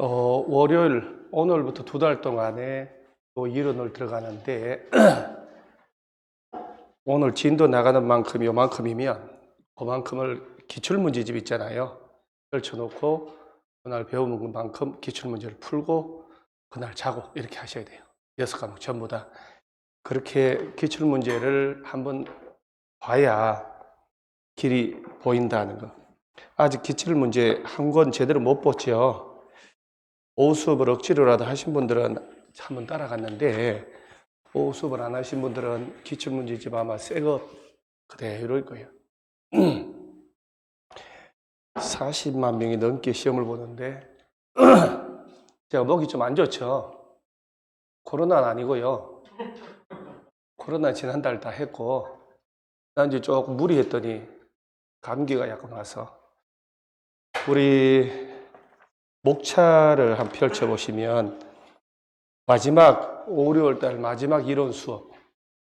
월요일, 오늘부터 2달 동안에 또 이론을 들어가는데, 오늘 진도 나가는 만큼 요만큼이면, 그만큼을 기출문제집 있잖아요. 펼쳐놓고, 그날 배운 만큼 기출문제를 풀고, 그날 자고, 이렇게 하셔야 돼요. 6과목 전부 다. 그렇게 기출문제를 한번 봐야 길이 보인다는 거. 아직 기출문제 한 권 제대로 못 봤죠. 오후 수업을 억지로라도 하신 분들은 한번 따라갔는데, 오후 수업을 안 하신 분들은 기출문제집 아마 새거 그대로일 거예요. 40만 명이 넘게 시험을 보는데, 제가 목이 좀 안 좋죠. 코로나는 아니고요. 코로나 지난달 다 했고, 난 이제 조금 무리했더니 감기가 약간 와서. 우리 목차를 한번 펼쳐보시면, 마지막 5, 6월달 마지막 이론 수업,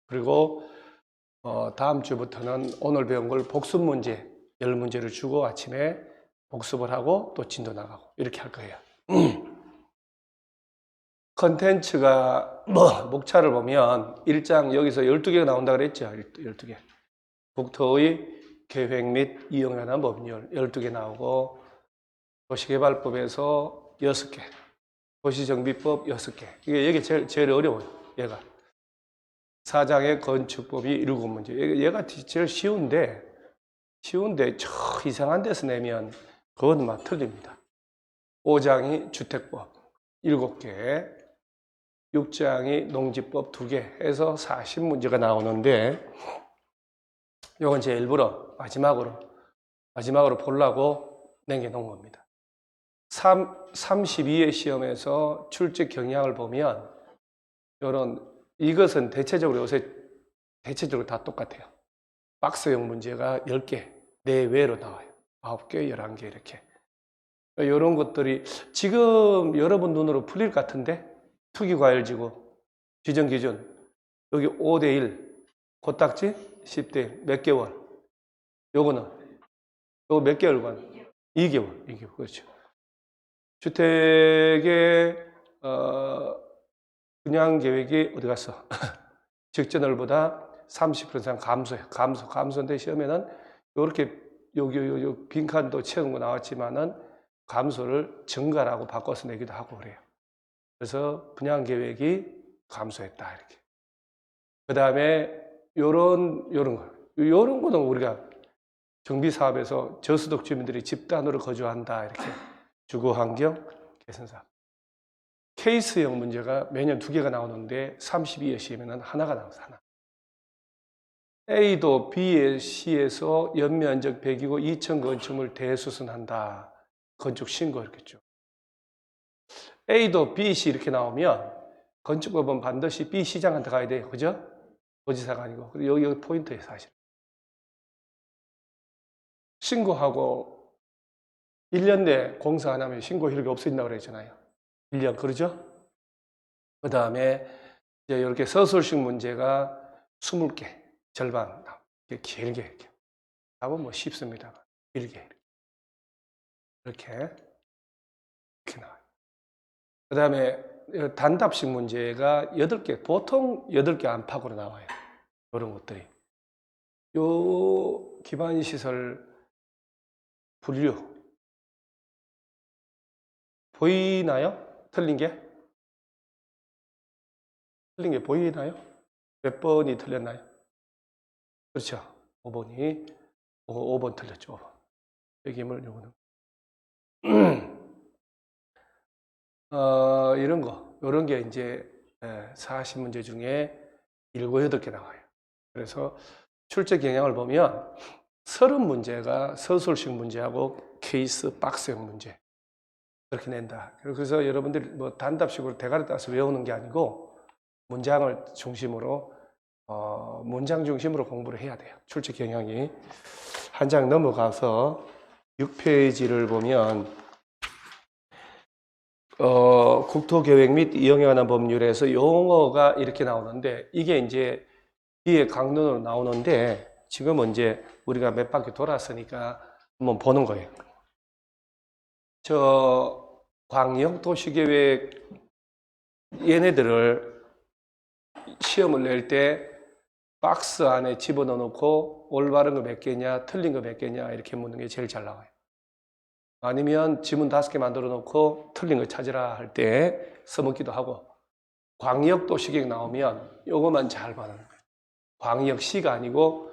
그리고 다음 주부터는 오늘 배운 걸 복습 문제 10문제를 주고 아침에 복습을 하고 또 진도 나가고 이렇게 할 거예요. 컨텐츠가 목차를 보면 1장 여기서 12개가 나온다 그랬죠. 12개. 국토의 계획 및 이용에 관한 법률 12개 나오고, 도시개발법에서 6개, 도시정비법 6개. 이게 여기 제일 어려워요. 얘가. 4장의 건축법이 7문제. 얘가 제일 쉬운데 저 이상한 데서 내면 그건 막 틀립니다. 5장이 주택법 7개, 6장이 농지법 2개 해서 40문제가 나오는데, 요건 제 일부러 마지막으로 보려고 남겨놓은 겁니다. 32회 시험에서 출제 경향을 보면 이것은 대체적으로 요새 다 똑같아요. 박스형 문제가 10개 내외로 나와요. 9개, 11개 이렇게. 이런 것들이 지금 여러분 눈으로 풀릴 것 같은데, 투기과열지구, 지정기준, 여기 5대1, 코딱지 10대1, 몇 개월? 요거 몇 개월간? 2개월, 그렇죠. 주택의, 분양계획이 어디 갔어? 직전월보다 30% 이상 감소해요. 감소인데 시험에는 이렇게 여기 빈칸도 채운 거 나왔지만은 감소를 증가라고 바꿔서 내기도 하고 그래요. 그래서 분양 계획이 감소했다 이렇게. 그 다음에 요런 거는 우리가 정비 사업에서 저소득 주민들이 집단으로 거주한다 이렇게. 주거 환경 개선사업. 케이스형 문제가 매년 2개가 나오는데 32회 시험에는 하나가 나와서 하나. A도 B의 C에서 연면적 100이고 2천 건축물 대수선한다. 건축 신고 이렇게 쭉. A도 B, C 이렇게 나오면 건축법은 반드시 B 시장한테 가야 돼요. 그죠? 도지사가 아니고. 그리고 여기 포인트예요, 사실. 신고하고 1년 내 공사 안 하면 신고 효력이 없어진다고 그랬잖아요. 1년, 그러죠? 그 다음에 이제 이렇게 서술식 문제가 20개, 절반. 길게 이렇게. 답은 뭐 쉽습니다. 길게. 이렇게 나와요. 그 다음에 단답식 문제가 8개, 보통 8개 안팎으로 나와요. 이런 것들이. 요 기반시설 분류. 보이나요? 틀린 게? 틀린 게 보이나요? 몇 번이 틀렸나요? 그렇죠. 5번 틀렸죠. 5번. 여기물 요거는. 이런 게 이제 40문제 중에 7, 8개 나와요. 그래서 출제 경향을 보면 30문제가 서술식 문제하고 케이스 박스형 문제. 그렇게 낸다. 그래서 여러분들이 뭐 단답식으로 대가리 따서 외우는 게 아니고 문장을 중심으로, 문장 중심으로 공부를 해야 돼요. 출제 경향이. 한 장 넘어가서 6페이지를 보면, 국토계획 및 이용에 관한 법률에서 용어가 이렇게 나오는데, 이게 이제 뒤에 강론으로 나오는데, 지금은 이제 우리가 몇 바퀴 돌았으니까 한번 보는 거예요. 광역도시계획 얘네들을 시험을 낼 때 박스 안에 집어넣어 놓고 올바른 거 몇 개냐, 틀린 거 몇 개냐 이렇게 묻는 게 제일 잘 나와요. 아니면 지문 5개 만들어 놓고 틀린 거 찾으라 할 때 써먹기도 하고, 광역도시계획 나오면 요것만 잘 봐는 거예요. 광역시가 아니고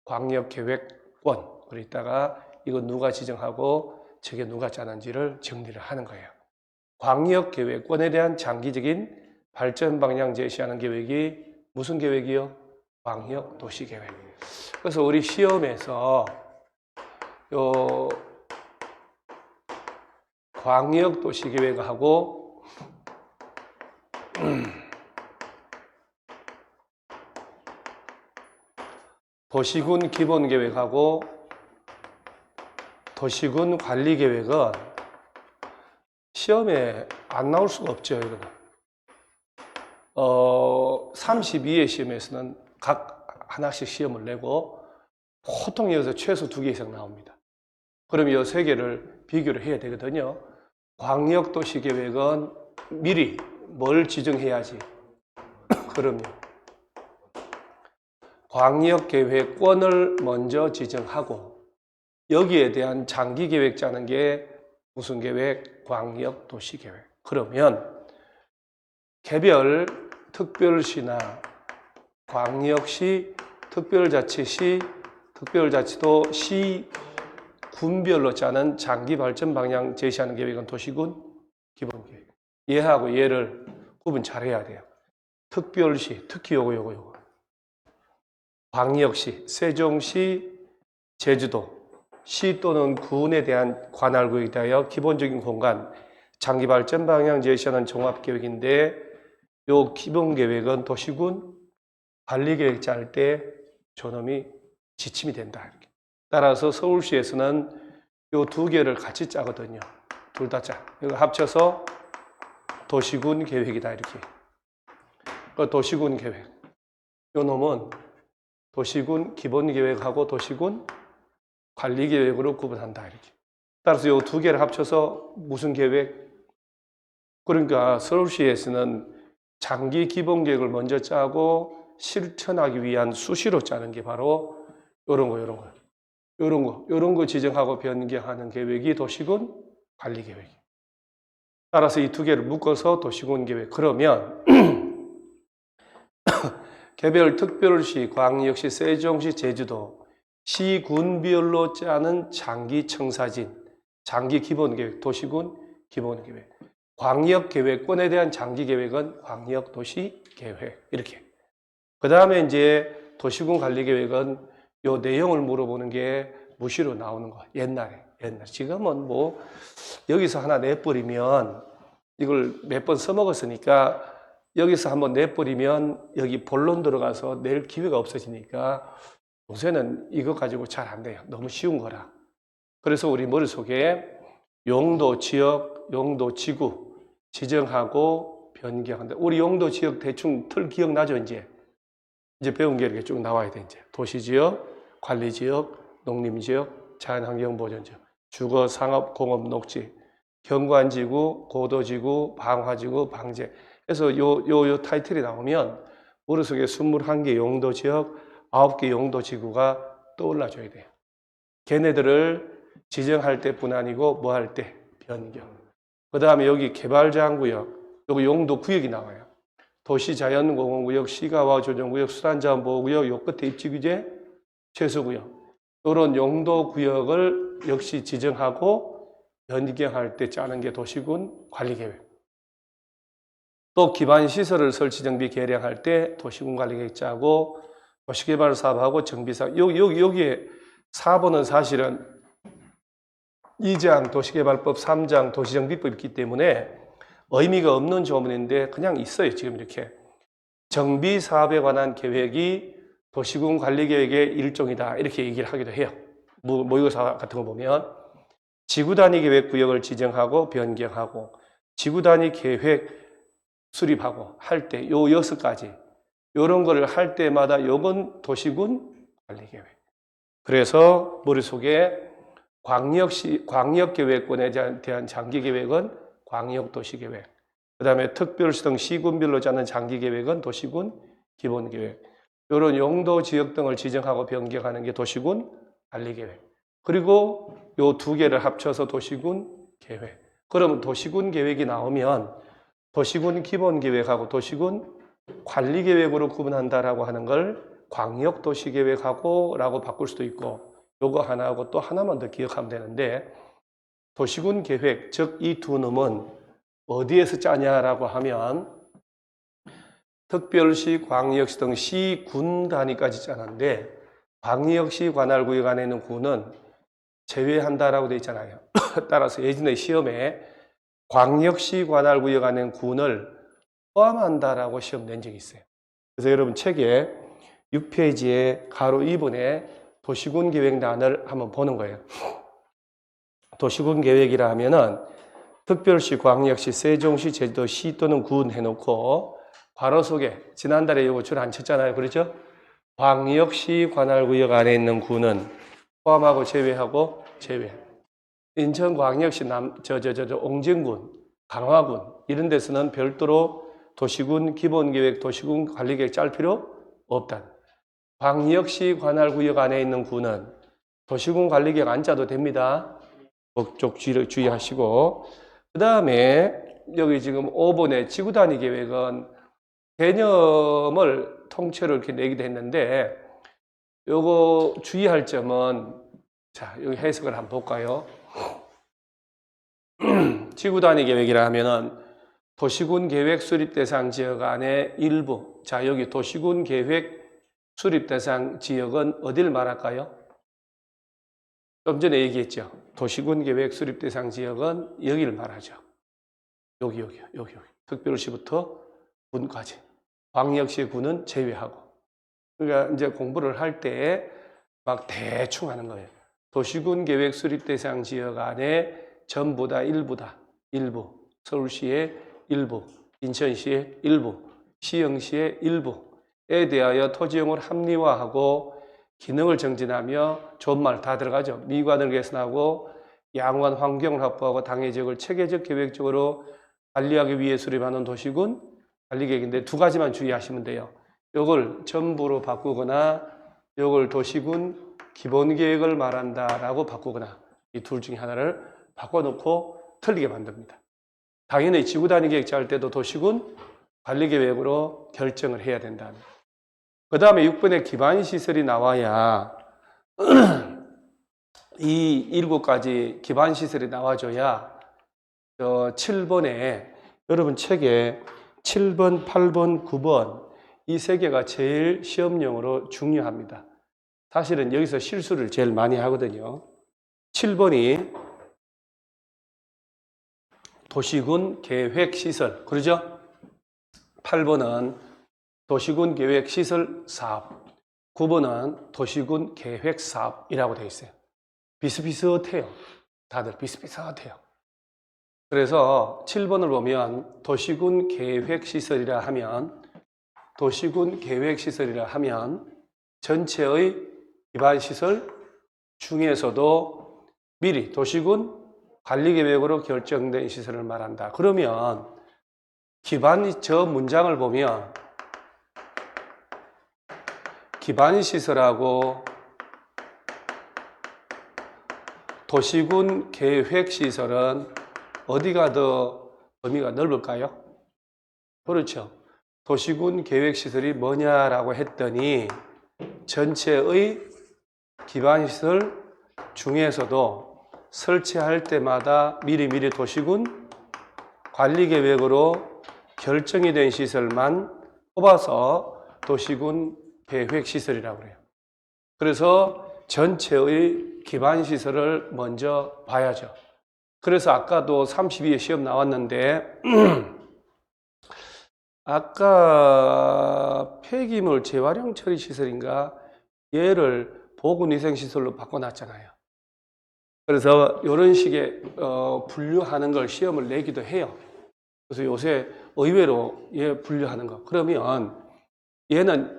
광역계획권. 그러다가 이거 누가 지정하고 저게 누가 짜는지를 정리를 하는 거예요. 광역계획권에 대한 장기적인 발전 방향 제시하는 계획이 무슨 계획이요? 광역도시계획. 그래서 우리 시험에서 요 광역도시계획하고 도시군 기본계획하고 도시군 관리계획은 시험에 안 나올 수가 없죠, 이거는. 32회 시험에서는 각 하나씩 시험을 내고 보통 여기서 최소 2개 이상 나옵니다. 그럼 이 3개를 비교를 해야 되거든요. 광역도시계획은 미리 뭘 지정해야지? 그럼요. 광역계획권을 먼저 지정하고 여기에 대한 장기계획 짜는 게 무슨 계획? 광역도시계획. 그러면 개별 특별시나 광역시, 특별자치시, 특별자치도 시, 군별로 짜는 장기 발전 방향 제시하는 계획은 도시군 기본계획. 얘하고 얘를 구분 잘해야 돼요. 특별시, 특히 요거. 광역시, 세종시, 제주도, 시 또는 군에 대한 관할구역에 대하여 기본적인 공간, 장기 발전 방향 제시하는 종합계획인데 요 기본계획은 도시군 관리계획 짤 때 저놈이 지침이 된다. 이렇게. 따라서 서울시에서는 요 2개를 같이 짜거든요. 둘 다 짜. 이거 합쳐서 도시군 계획이다. 이렇게. 도시군 계획. 요 놈은 도시군 기본계획하고 도시군 관리계획으로 구분한다. 이렇게. 따라서 요 2개를 합쳐서 무슨 계획? 그러니까 서울시에서는 장기 기본계획을 먼저 짜고 실천하기 위한 수시로 짜는 게 바로 요런 거 지정하고 변경하는 계획이 도시군 관리계획. 따라서 이 2개를 묶어서 도시군 계획. 그러면 개별 특별시, 광역시, 세종시, 제주도 시군별로 짜는 장기 청사진, 장기 기본계획, 도시군 기본계획. 광역계획권에 대한 장기계획은 광역도시계획. 이렇게. 그 다음에 이제 도시군 관리계획은 요 내용을 물어보는 게 무시로 나오는 거. 옛날에. 지금은 뭐 여기서 하나 내버리면 이걸 몇 번 써먹었으니까 여기서 한번 내버리면 여기 본론 들어가서 낼 기회가 없어지니까 요새는 이거 가지고 잘 안 돼요. 너무 쉬운 거라. 그래서 우리 머릿속에 용도, 지역, 용도, 지구 지정하고 변경한다. 우리 용도, 지역 대충 틀 기억나죠, 이제? 이제 배운 게 이렇게 쭉 나와야 돼, 이제. 도시지역, 관리지역, 농림지역, 자연환경보전지역, 주거, 상업, 공업, 녹지, 경관지구, 고도지구, 방화지구, 방제. 그래서 요 타이틀이 나오면 머릿속에 21개 용도지역, 9개 용도지구가 떠올라줘야 돼요. 걔네들을 지정할 때뿐 아니고 뭐 할 때? 변경. 그 다음에 여기 개발제한구역, 여기 용도구역이 나와요. 도시자연공원구역, 시가와 조정구역, 수산자원보호구역, 요 끝에 입지규제, 최소구역. 이런 용도구역을 역시 지정하고 변경할 때 짜는 게 도시군 관리계획. 또 기반시설을 설치, 정비, 개량할 때 도시군 관리계획 짜고 도시개발 사업하고 정비사업. 여기에 4번은 사실은 2장 도시개발법, 3장 도시정비법이 있기 때문에 의미가 없는 조문인데 그냥 있어요. 지금 이렇게. 정비사업에 관한 계획이 도시군 관리계획의 일종이다. 이렇게 얘기를 하기도 해요. 모의고사 같은 거 보면 지구단위 계획 구역을 지정하고 변경하고 지구단위 계획 수립하고 할 때 요 6가지 요런 거를 할 때마다 요건 도시군 관리계획. 그래서 머릿속에 광역계획권에 대한 장기계획은 광역도시계획. 그 다음에 특별시등 시군별로 짜는 장기계획은 도시군 기본계획. 이런 용도, 지역 등을 지정하고 변경하는 게 도시군 관리계획. 그리고 요 두 개를 합쳐서 도시군 계획. 그러면 도시군 계획이 나오면 도시군 기본계획하고 도시군 관리계획으로 구분한다라고 하는 걸 광역도시계획하고 라고 바꿀 수도 있고, 요거 하나하고 또 하나만 더 기억하면 되는데, 도시군 계획, 즉 이 두 놈은 어디에서 짜냐라고 하면 특별시, 광역시 등 시, 군 단위까지 짜는데, 광역시 관할구역 안에 있는 군은 제외한다라고 되어 있잖아요. 따라서 예전에 시험에 광역시 관할구역 안에 있는 군을 포함한다라고 시험 낸 적이 있어요. 그래서 여러분 책에 6페이지에 가로 2번에 도시군 계획란을 한번 보는 거예요. 도시군 계획이라 하면은 특별시, 광역시, 세종시, 제주도시 또는 군 해놓고 괄호 속에 지난달에 이거 줄 안 쳤잖아요. 그렇죠? 광역시 관할구역 안에 있는 군은 포함하고 제외하고 제외. 인천광역시 옹진군, 강화군 이런 데서는 별도로 도시군 기본계획, 도시군 관리계획 짤 필요 없다. 광역시 관할구역 안에 있는 군은 도시군 관리계획 안 짜도 됩니다. 꼭 주의하시고, 그 다음에 여기 지금 5번의 지구단위 계획은 개념을 통째로 이렇게 내기도 했는데, 요거 주의할 점은, 자, 여기 해석을 한번 볼까요? 지구단위 계획이라 하면은 도시군 계획 수립 대상 지역 안에 일부. 자, 여기 도시군 계획 수립 대상 지역은 어디를 말할까요? 좀 전에 얘기했죠. 도시군 계획 수립 대상 지역은 여기를 말하죠. 여기. 특별시부터 군까지. 광역시 군은 제외하고. 그러니까 이제 공부를 할 때 막 대충 하는 거예요. 도시군 계획 수립 대상 지역 안에 전부 다 일부다. 일부. 서울시의 일부, 인천시의 일부, 시흥시의 일부에 대하여 토지용을 합리화하고 기능을 정진하며 좋은 말 다 들어가죠. 미관을 개선하고 양호한 환경을 확보하고 당해 지역을 체계적 계획적으로 관리하기 위해 수립하는 도시군 관리계획인데 두 가지만 주의하시면 돼요. 이걸 전부로 바꾸거나 이걸 도시군 기본계획을 말한다라고 바꾸거나 이 둘 중에 하나를 바꿔놓고 틀리게 만듭니다. 당연히 지구단위 계획 짤 때도 도시군 관리계획으로 결정을 해야 된다. 그 다음에 6번에 기반시설이 나와야 이 7가지 기반시설이 나와줘야 7번에 여러분 책에 7번, 8번, 9번 이 3개가 제일 시험용으로 중요합니다. 사실은 여기서 실수를 제일 많이 하거든요. 7번이 도시군 계획시설, 그러죠? 8번은 도시군 계획시설 사업, 9번은 도시군 계획사업이라고 되어 있어요. 비슷비슷해요. 다들 비슷비슷해요. 그래서 7번을 보면 도시군 계획시설이라 하면 전체의 기반시설 중에서도 미리 도시군 관리계획으로 결정된 시설을 말한다. 그러면 저 문장을 보면 기반시설하고 도시군 계획시설은 어디가 더 의미가 넓을까요? 그렇죠. 도시군 계획시설이 뭐냐라고 했더니 전체의 기반시설 중에서도 설치할 때마다 미리미리 도시군 관리계획으로 결정이 된 시설만 뽑아서 도시군 계획시설이라고 그래요. 그래서 전체의 기반시설을 먼저 봐야죠. 그래서 아까도 32에 시험 나왔는데 아까 폐기물 재활용 처리 시설인가 얘를 보건위생시설로 바꿔놨잖아요. 그래서 이런 식의 분류하는 걸 시험을 내기도 해요. 그래서 요새 의외로 얘 분류하는 거. 그러면 얘는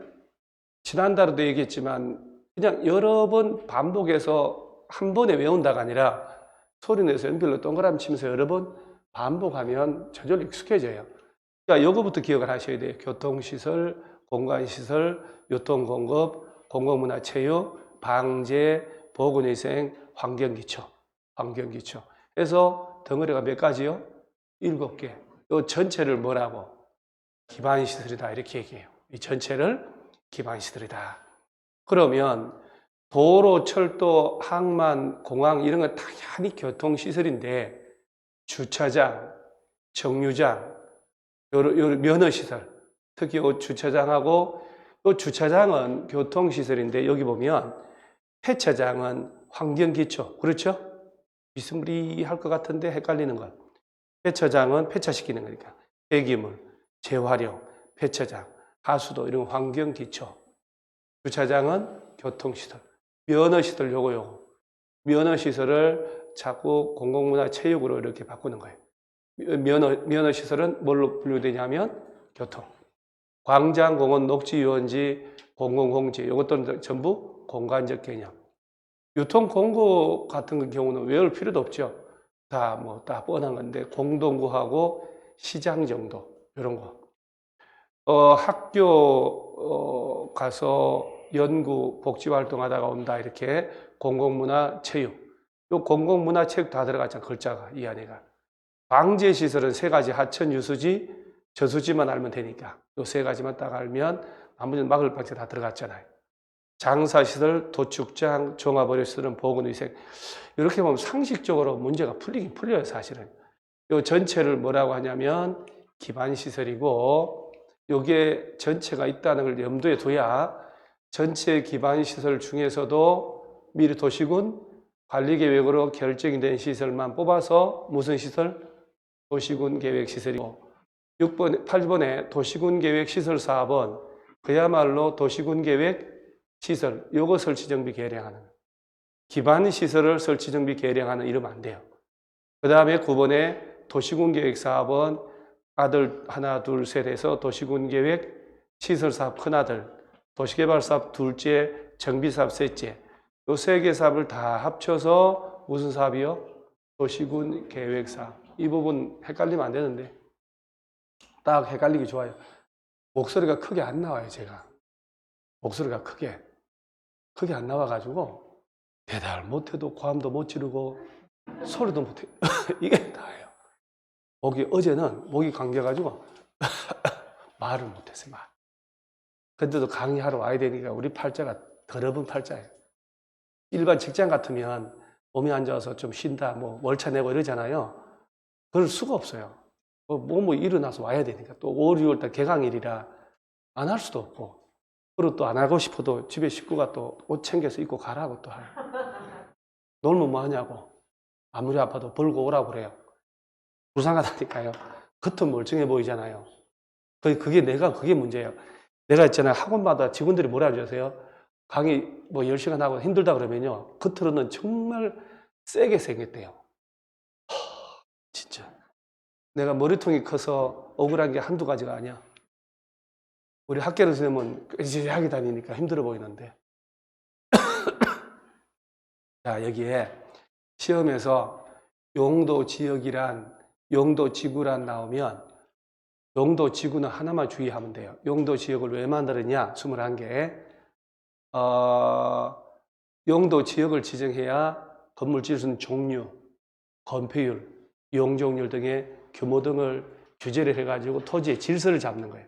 지난달에도 얘기했지만 그냥 여러 번 반복해서 한 번에 외운다가 아니라 소리 내서 연필로 동그라미 치면서 여러 번 반복하면 저절로 익숙해져요. 그러니까 요거부터 기억을 하셔야 돼요. 교통시설, 공간시설, 유통공급, 공공문화체육, 방제, 보건위생, 환경기초. 환경기초. 그래서 덩어리가 몇 가지요? 7개. 요 전체를 뭐라고? 기반시설이다. 이렇게 얘기해요. 이 전체를 기반시설이다. 그러면 도로, 철도, 항만, 공항 이런 건 당연히 교통시설인데 주차장, 정류장, 요 면허시설, 특히 요 주차장하고 요 주차장은 교통시설인데 여기 보면 폐차장은 환경기초, 그렇죠? 비스무리할 것 같은데 헷갈리는 것. 폐차장은 폐차시키는 거니까 폐기물, 재활용, 폐차장, 하수도 이런 환경기초. 주차장은 교통시설, 면허시설 요거. 면허시설을 자꾸 공공문화체육으로 이렇게 바꾸는 거예요. 면허시설은 뭘로 분류되냐면 교통. 광장, 공원, 녹지, 유원지, 공공공지 이것들은 전부 공간적 개념. 유통공고 같은 경우는 외울 필요도 없죠. 다 뻔한 건데 공동구하고 시장 정도 이런 거. 학교 가서 연구, 복지활동하다가 온다 이렇게 공공문화, 체육. 요 공공문화, 체육 다 들어갔잖아 글자가 이 안에가. 방제시설은 3가지 하천, 유수지, 저수지만 알면 되니까 요 3가지만 딱 알면 나머지는 막을 방제 다 들어갔잖아요. 장사시설, 도축장, 종합의료시설은 보건위생. 이렇게 보면 상식적으로 문제가 풀리긴 풀려요 사실은. 요 전체를 뭐라고 하냐면 기반시설이고 요게 전체가 있다는 걸 염두에 둬야 전체 기반시설 중에서도 미리 도시군 관리계획으로 결정이 된 시설만 뽑아서 무슨 시설? 도시군 계획시설이고 8번에 도시군 계획시설 사업은 그야말로 도시군 계획 시설, 요거 설치정비 계량하는 기반시설을 설치정비 계량하는 이러면 안 돼요. 그 다음에 9번에 도시군 계획 사업은 아들 하나, 둘, 셋 해서 도시군 계획 시설 사업 큰아들, 도시개발 사업 둘째, 정비 사업 셋째. 요 3개 사업을 다 합쳐서 무슨 사업이요? 도시군 계획 사업. 이 부분 헷갈리면 안 되는데 딱 헷갈리기 좋아요. 목소리가 크게 안 나와요 제가. 목소리가 크게 안 나와가지고 대답을 못해도 고함도 못 지르고 소리도 못해. 이게 다예요. 어제는 목이 감겨가지고 말을 못했어요. 말. 근데도 강의하러 와야 되니까 우리 팔자가 더러운 팔자예요. 일반 직장 같으면 몸이 안 좋아서 좀 쉰다, 뭐 월차 내고 이러잖아요. 그럴 수가 없어요. 일어나서 와야 되니까 또 5, 6월달 개강일이라 안 할 수도 없고 그리고 또 안 하고 싶어도 집에 식구가 또 옷 챙겨서 입고 가라고 또 하요. 놀면 뭐 하냐고. 아무리 아파도 벌고 오라고 그래요. 불쌍하다니까요. 겉은 멀쩡해 보이잖아요. 그게 문제예요. 내가 있잖아요. 학원마다 직원들이 뭐라 하세요? 강의 뭐 10시간 하고 힘들다 그러면요. 겉으로는 정말 세게 생겼대요. 진짜. 내가 머리통이 커서 억울한 게 한두 가지가 아니야. 우리 학교를 선생님은 끄지하게 다니니까 힘들어 보이는데. 자, 여기에 시험에서 용도 지역이란, 용도 지구란 나오면 용도 지구는 하나만 주의하면 돼요. 용도 지역을 왜 만들었냐? 21개. 용도 지역을 지정해야 건물 지은 종류, 건폐율, 이용적률 등의 규모 등을 규제를 해가지고 토지의 질서를 잡는 거예요.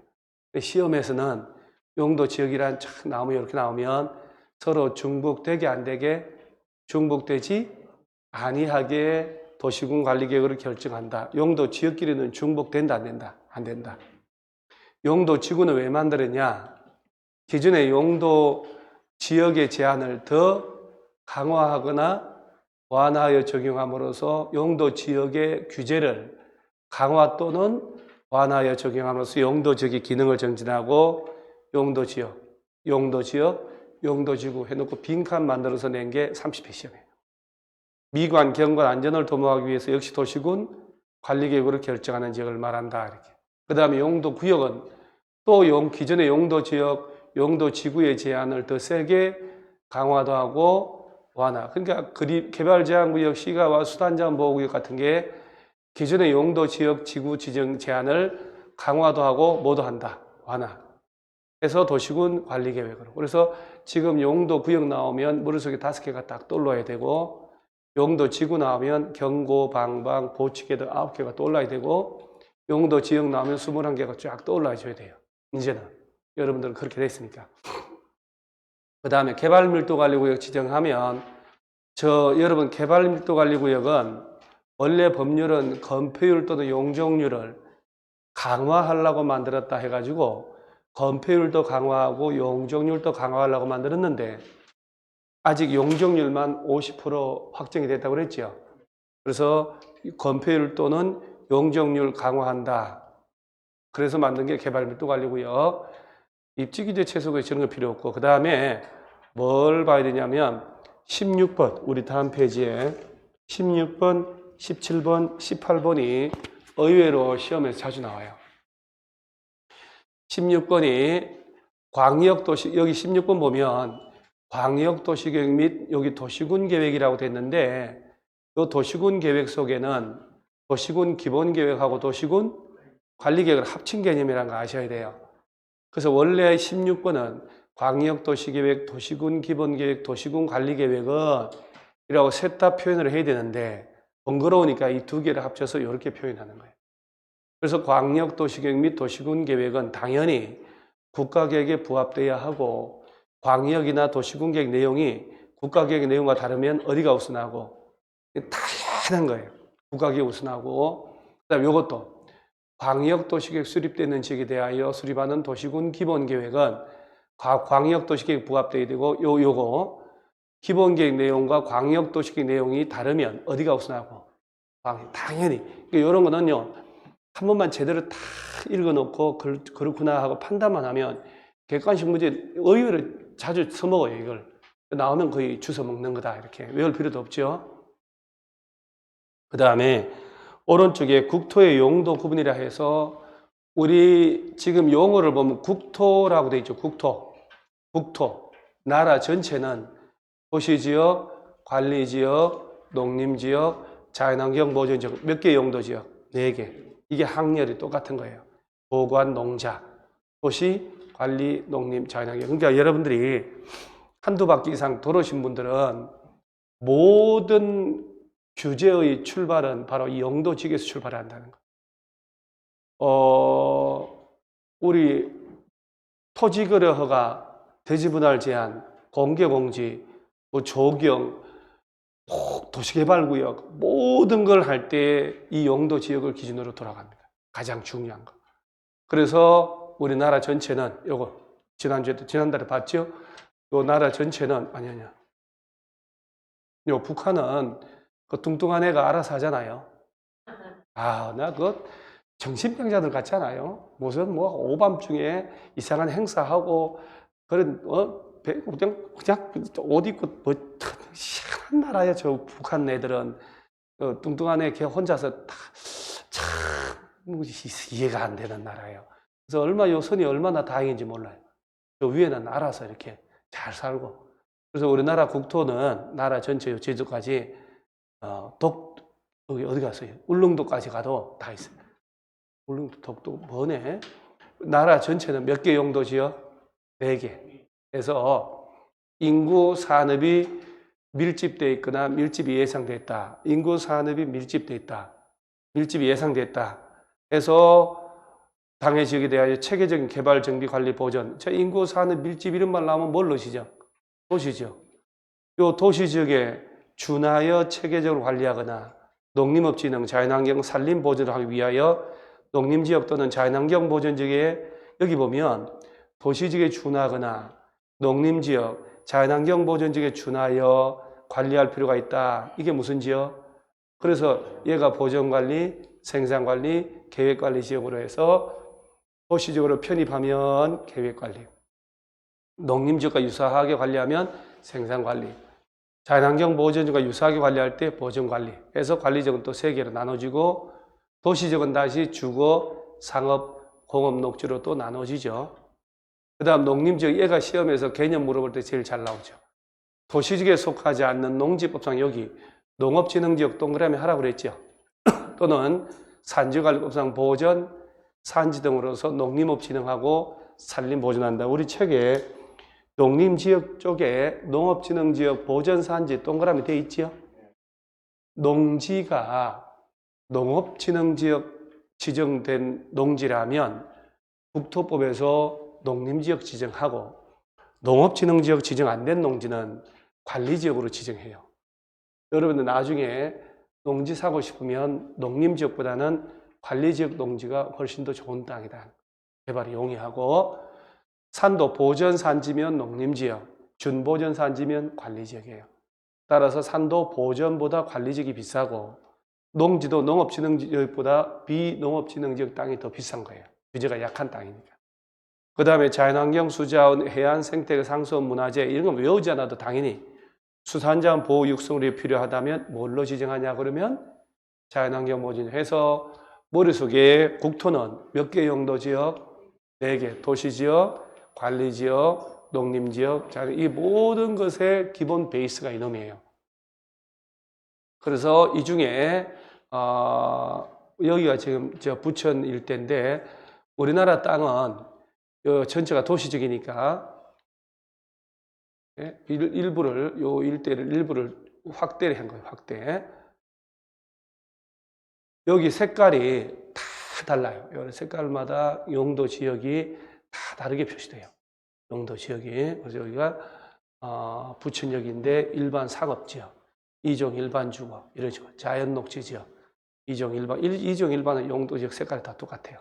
시험에서는 용도 지역이란 쫙 나오면 이렇게 나오면 서로 중복되게 안 되게 중복되지 아니하게 도시군 관리계획을 결정한다. 용도 지역끼리는 중복된다 안 된다? 안 된다. 용도 지구는 왜 만들었냐? 기존의 용도 지역의 제한을 더 강화하거나 완화하여 적용함으로써 용도 지역의 규제를 강화 또는 완화하여 적용함으로써 용도 지역의 기능을 정진하고 용도 지역, 용도지구 해놓고 빈칸 만들어서 낸 게 30회 시험이에요. 미관, 경관, 안전을 도모하기 위해서 역시 도시군 관리계획으로 결정하는 지역을 말한다. 이렇게. 그 다음에 용도구역은 또 기존의 용도지역, 용도지구의 제한을 더 세게 강화도 하고 완화. 그러니까 개발제한구역, 시가와 수단자원보호구역 같은 게 기존의 용도 지역 지구 지정 제한을 강화도 하고 뭐도 한다. 완화. 해서 도시군 관리 계획으로. 그래서 지금 용도 구역 나오면 머릿속에 5개가 딱 떠올라야 되고, 용도 지구 나오면 경고, 방방, 보치개 등 9개가 떠올라야 되고, 용도 지역 나오면 21개가 쫙 떠올라 줘야 돼요. 이제는. 여러분들은 그렇게 됐으니까. 그 다음에 개발밀도관리구역 지정하면, 여러분 개발밀도관리구역은 원래 법률은 건폐율 또는 용적률을 강화하려고 만들었다 해가지고 건폐율도 강화하고 용적률도 강화하려고 만들었는데 아직 용적률만 50% 확정이 됐다고 그랬죠. 그래서 건폐율 또는 용적률 강화한다. 그래서 만든 게 개발밀도관리구역. 입지기재 최소구역 저런 거 필요 없고, 그 다음에 뭘 봐야 되냐면 16번, 우리 다음 페이지에 16번, 17번, 18번이 의외로 시험에서 자주 나와요. 16번이 광역도시, 여기 16번 보면 광역도시계획 및 여기 도시군 계획이라고 됐는데, 이 도시군 계획 속에는 도시군 기본계획하고 도시군 관리계획을 합친 개념이라는 거 아셔야 돼요. 그래서 원래 16번은 광역도시계획, 도시군 기본계획, 도시군 관리계획은 이라고 셋 다 표현을 해야 되는데 번거로우니까 이 2개를 합쳐서 이렇게 표현하는 거예요. 그래서 광역도시계획 및 도시군 계획은 당연히 국가계획에 부합돼야 하고, 광역이나 도시군 계획 내용이 국가계획 내용과 다르면 어디가 우선하고, 다양한 거예요. 국가계획 우선하고, 그다음에 이것도 광역도시계획 수립되는 지역에 대하여 수립하는 도시군 기본계획은 광역도시계획 부합돼야 되고, 요거 기본계획 내용과 광역도시계획 내용이 다르면 어디가 우선하고, 당연히. 이런 거는요, 한 번만 제대로 다 읽어놓고 그렇구나 하고 판단만 하면 객관식 문제 의외로 자주 써먹어요. 이걸 나오면 거의 주워 먹는 거다 이렇게 외울 필요도 없죠. 그 다음에 오른쪽에 국토의 용도 구분이라 해서 우리 지금 용어를 보면 국토라고 돼 있죠. 국토. 나라 전체는 도시지역, 관리지역, 농림지역, 자연환경 보존지역 몇 개 용도지역? 4개. 이게 항렬이 똑같은 거예요. 보관, 농자, 도시, 관리, 농림, 자연환경. 그러니까 여러분들이 한두 바퀴 이상 돌아오신 분들은 모든 규제의 출발은 바로 이 용도지역에서 출발한다는 거. 우리 토지거래 허가, 대지분할 제한, 공개공지, 조경, 도시개발구역 모든 걸 할 때 이 용도지역을 기준으로 돌아갑니다. 가장 중요한 거. 그래서 우리나라 전체는 요거 지난달에 봤죠? 요 나라 전체는 아니야. 요 북한은 그 뚱뚱한 애가 알아서 하잖아요. 나 그거 정신병자들 같잖아요. 무슨 오밤중에 이상한 행사하고 그런 그냥 옷 입고 희한한 나라야. 저 북한 애들은 뚱뚱한 애 걔 혼자서 참 이해가 안 되는 나라예요. 그래서 요 선이 얼마나 다행인지 몰라요. 저 위에는 알아서 이렇게 잘 살고. 그래서 우리나라 국토는 나라 전체 제주까지 여기 어디 갔어요? 울릉도까지 가도 다 있어요. 울릉도 독도 뭐네? 나라 전체는 몇 개 용도지역? 4개. 그래서 인구 산업이 밀집되어 있거나 밀집이 예상됐다. 인구 산업이 밀집되어 있다. 밀집이 예상됐다. 해서 당해 지역에 대하여 체계적인 개발, 정비, 관리, 보전. 인구 산업 밀집 이런 말 나오면 뭘 넣으시죠? 도시지역. 요 도시지역에 준하여 체계적으로 관리하거나 농림업진흥, 자연환경, 산림 보전을 하기 위하여 농림지역 또는 자연환경 보전지역에 여기 보면 도시지역에 준하거나 농림지역, 자연환경 보전지역에 준하여 관리할 필요가 있다. 이게 무슨 지역? 그래서 얘가 보전관리, 생산관리, 계획관리 지역으로 해서 도시적으로 편입하면 계획관리, 농림지역과 유사하게 관리하면 생산관리, 자연환경 보전지역과 유사하게 관리할 때 보전관리 해서 관리지역은 또 3개로 나눠지고, 도시지역은 다시 주거, 상업, 공업, 녹지로 또 나눠지죠. 그 다음 농림지역, 얘가 시험에서 개념 물어볼 때 제일 잘 나오죠. 도시지역에 속하지 않는 농지법상 여기 농업진흥지역 동그라미 하라고 그랬죠. 또는 산지관리법상 보전, 산지 등으로서 농림업 진흥하고 산림 보존한다. 우리 책에 농림지역 쪽에 농업진흥지역 보전산지 동그라미 되어 있지요? 농지가 농업진흥지역 지정된 농지라면 국토법에서 농림지역 지정하고 농업진흥지역 지정 안 된 농지는 관리지역으로 지정해요. 여러분들 나중에 농지 사고 싶으면 농림지역보다는 관리지역 농지가 훨씬 더 좋은 땅이다. 개발이 용이하고 산도 보전산지면 농림지역, 준보전산지면 관리지역이에요. 따라서 산도 보전보다 관리지역이 비싸고 농지도 농업진흥지역보다 비농업진흥지역 땅이 더 비싼 거예요. 규제가 약한 땅이니까. 그 다음에 자연환경, 수자원, 해안 생태, 상수원, 문화재 이런 건 외우지 않아도 당연히 수산자원 보호 육성이 필요하다면 뭘로 지정하냐 그러면 자연환경 보존해서 머릿속에 국토는 몇 개 용도지역? 4개. 도시지역, 관리지역, 농림지역. 이 모든 것의 기본 베이스가 이놈이에요. 그래서 이 중에 여기가 지금 부천 일대인데 우리나라 땅은 전체가 도시적이니까 일부를 요 일대를 일부를 확대를 한 거예요. 확대. 여기 색깔이 다 달라요. 이 색깔마다 용도 지역이 다 다르게 표시돼요. 용도 지역이. 그래서 여기가 부천역인데 일반 상업지역, 2종 일반 주거 이런 식으로 자연 녹지 지역, 2종 일반 2종 일반은 용도 지역 색깔이 다 똑같아요.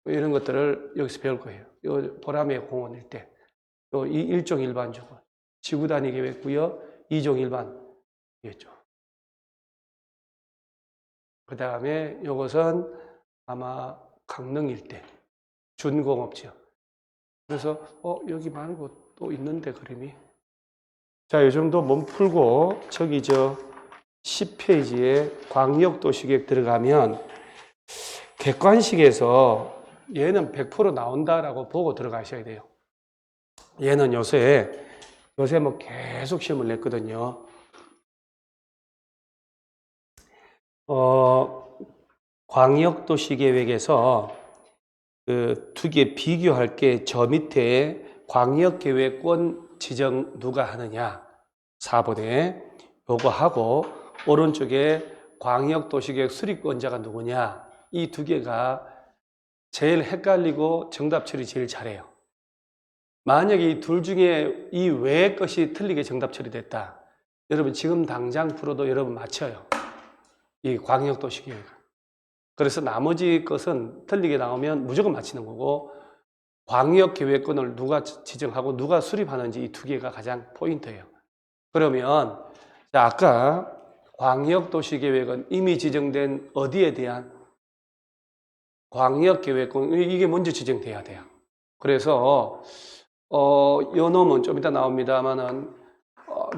이런 것들을 여기서 배울 거예요. 요 보라매 공원 일대, 요 1종 일반 주거, 지구 단위 계획구역 2종 일반이겠죠. 그 다음에 이것은 아마 강릉 일대 준공업지역. 그래서 여기 말고 또 있는데 그림이. 자, 이 정도 몸 풀고 저기 10페이지에 광역도시계획 들어가면 객관식에서 얘는 100% 나온다라고 보고 들어가셔야 돼요. 얘는 요새 뭐 계속 시험을 냈거든요. 광역도시계획에서 그 두 개 비교할 게 저 밑에 광역계획권 지정 누가 하느냐 4번에 요거 하고 오른쪽에 광역도시계획 수립권자가 누구냐 이 두 개가 제일 헷갈리고 정답 처리 제일 잘해요. 만약에 이 둘 중에 이 외의 것이 틀리게 정답 처리됐다. 여러분 지금 당장 풀어도 여러분 맞춰요. 이 광역도시계획. 그래서 나머지 것은 틀리게 나오면 무조건 맞히는 거고 광역계획권을 누가 지정하고 누가 수립하는지 이 두 개가 가장 포인트예요. 그러면 자, 아까 광역도시계획은 이미 지정된 어디에 대한 광역계획권 이게 먼저 지정돼야 돼요. 그래서 요 놈은 좀 이따 나옵니다만은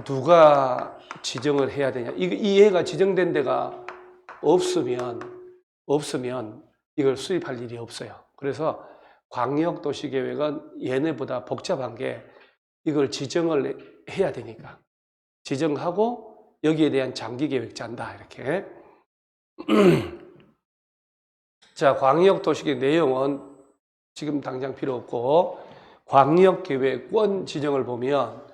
누가 지정을 해야 되냐 이 애가 지정된 데가 없으면 이걸 수립할 일이 없어요. 그래서 광역도시계획은 얘네보다 복잡한 게 이걸 지정을 해야 되니까 지정하고 여기에 대한 장기계획 짠다 이렇게. 자, 광역도시계획 내용은 지금 당장 필요 없고 광역계획권 지정을 보면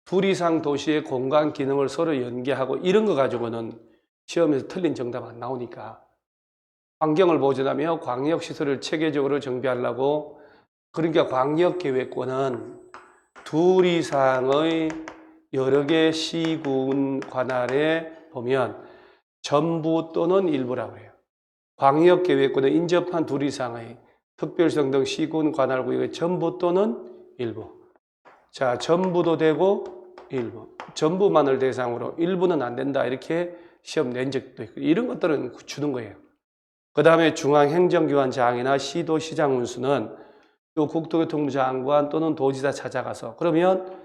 둘 이상 도시의 공간 기능을 서로 연계하고 이런 거 가지고는 시험에서 틀린 정답 안 나오니까 환경을 보존하며 광역시설을 체계적으로 정비하려고 그러니까 광역계획권은 둘 이상의 여러 개 시군 관할에 보면 전부 또는 일부라고 해요. 광역계획권은 인접한 둘 이상의 특별성 등 시군 관할 구역의 전부 또는 일부. 자, 전부도 되고 일부. 전부만을 대상으로 일부는 안 된다 이렇게 시험 낸 적도 있고 이런 것들은 주는 거예요. 그 다음에 중앙행정기관장이나 시도시장 운수는 요 국토교통부 장관 또는 도지사 찾아가서 그러면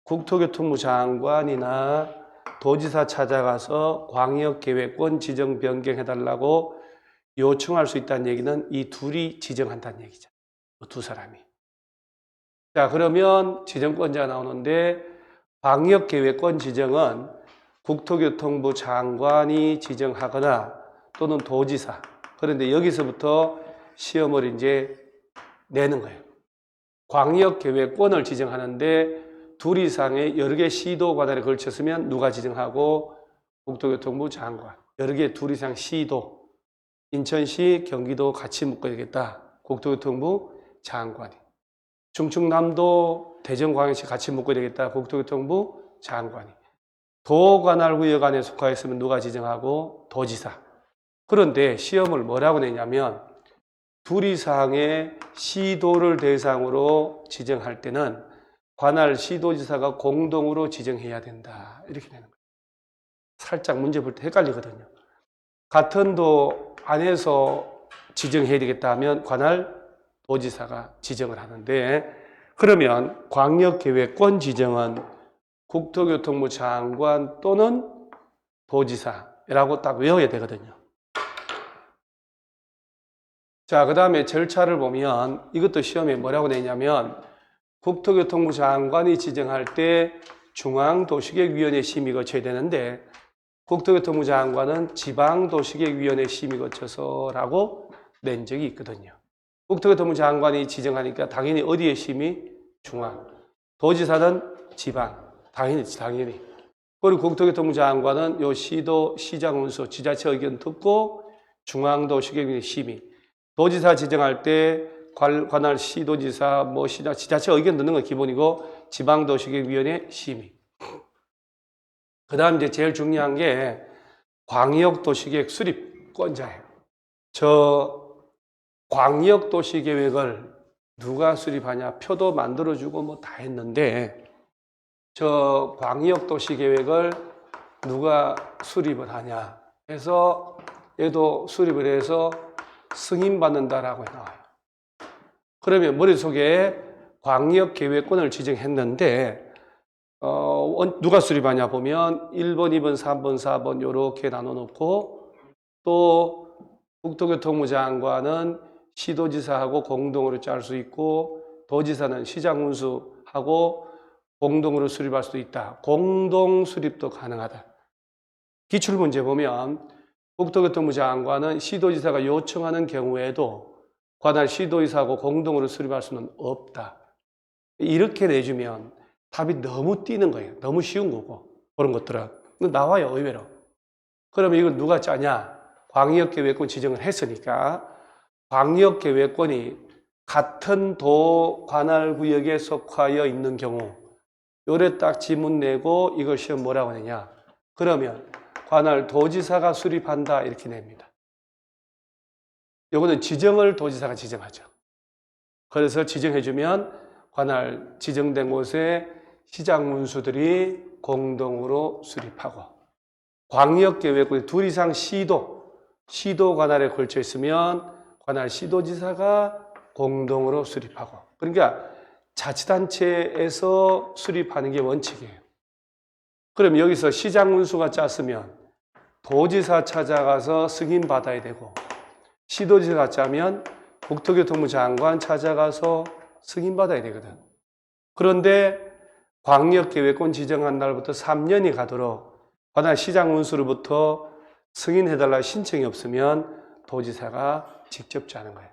국토교통부 장관이나 도지사 찾아가서 광역계획권 지정 변경해달라고 요청할 수 있다는 얘기는 이 둘이 지정한다는 얘기죠. 두 사람이. 자, 그러면 지정권자가 나오는데 광역계획권 지정은 국토교통부 장관이 지정하거나 또는 도지사. 그런데 여기서부터 시험을 이제 내는 거예요. 광역계획권을 지정하는데 둘 이상의 여러 개 시도 관할에 걸쳤으면 누가 지정하고? 국토교통부 장관. 여러 개 둘 이상 시도. 인천시, 경기도 같이 묶어야 되겠다. 국토교통부 장관이. 충청남도, 대전광역시 같이 묶어야 되겠다. 국토교통부 장관이. 도관할구역 안에 속하였으면 누가 지정하고? 도지사. 그런데 시험을 뭐라고 내냐면 둘 이상의 시도를 대상으로 지정할 때는 관할 시도지사가 공동으로 지정해야 된다. 이렇게 되는 거예요. 살짝 문제 볼 때 헷갈리거든요. 같은 도 안에서 지정해야 되겠다 하면 관할 도지사가 지정을 하는데, 그러면 광역계획권 지정은 국토교통부 장관 또는 도지사라고 딱 외워야 되거든요. 자, 그 다음에 절차를 보면 이것도 시험에 뭐라고 내냐면 국토교통부 장관이 지정할 때 중앙도시계획위원회 심의 거쳐야 되는데 국토교통부 장관은 지방도시계획위원회 심의 거쳐서라고 낸 적이 있거든요. 국토교통부 장관이 지정하니까 당연히 어디에 심의? 중앙. 도지사는 지방. 당연히. 그리고 국토교통부 장관은 요 시도, 시장 운수, 지자체 의견 듣고 중앙도시계획위원회 심의. 도지사 지정할 때 관할 시도지사, 지자체 의견 듣는 건 기본이고 지방도시계획위원회 심의. 그 다음 이제 제일 중요한 게 광역도시계획 수립권자예요. 저 광역도시계획을 누가 수립하냐? 표도 만들어주고 뭐 다 했는데 저 광역도시계획을 누가 수립을 하냐 해서 얘도 수립을 해서 승인받는다라고 나와요. 그러면 머릿속에 광역계획권을 지정했는데 누가 수립하냐 보면 1번, 2번, 3번, 4번 이렇게 나눠놓고 또 국토교통부 장관은 시도지사하고 공동으로 짤 수 있고 도지사는 시장운수하고 공동으로 수립할 수도 있다. 공동 수립도 가능하다. 기출문제 보면 국토교통부 장관은 시도지사가 요청하는 경우에도 관할 시도지사하고 공동으로 수립할 수는 없다. 이렇게 내주면 답이 너무 띄는 거예요. 너무 쉬운 거고 그런 것들은 나와요, 의외로. 그러면 이건 누가 짜냐? 광역계획권 지정을 했으니까 광역계획권이 같은 도 관할구역에 속하여 있는 경우 요래 딱 지문 내고 이걸 시험 뭐라고 하느냐? 그러면 관할 도지사가 수립한다 이렇게 냅니다. 요거는 지정을 도지사가 지정하죠. 그래서 지정해주면 관할 지정된 곳에 시장문수들이 공동으로 수립하고 광역계획권 둘 이상 시도 관할에 걸쳐 있으면 관할 시도지사가 공동으로 수립하고 그러니까 자치단체에서 수립하는 게 원칙이에요. 그럼 여기서 시장문수가 짰으면 도지사 찾아가서 승인받아야 되고 시도지사가 짜면 국토교통부 장관 찾아가서 승인받아야 되거든. 그런데 광역계획권 지정한 날부터 3년이 가도록 관할 시장문수로부터 승인해달라 신청이 없으면 도지사가 직접 짜는 거예요.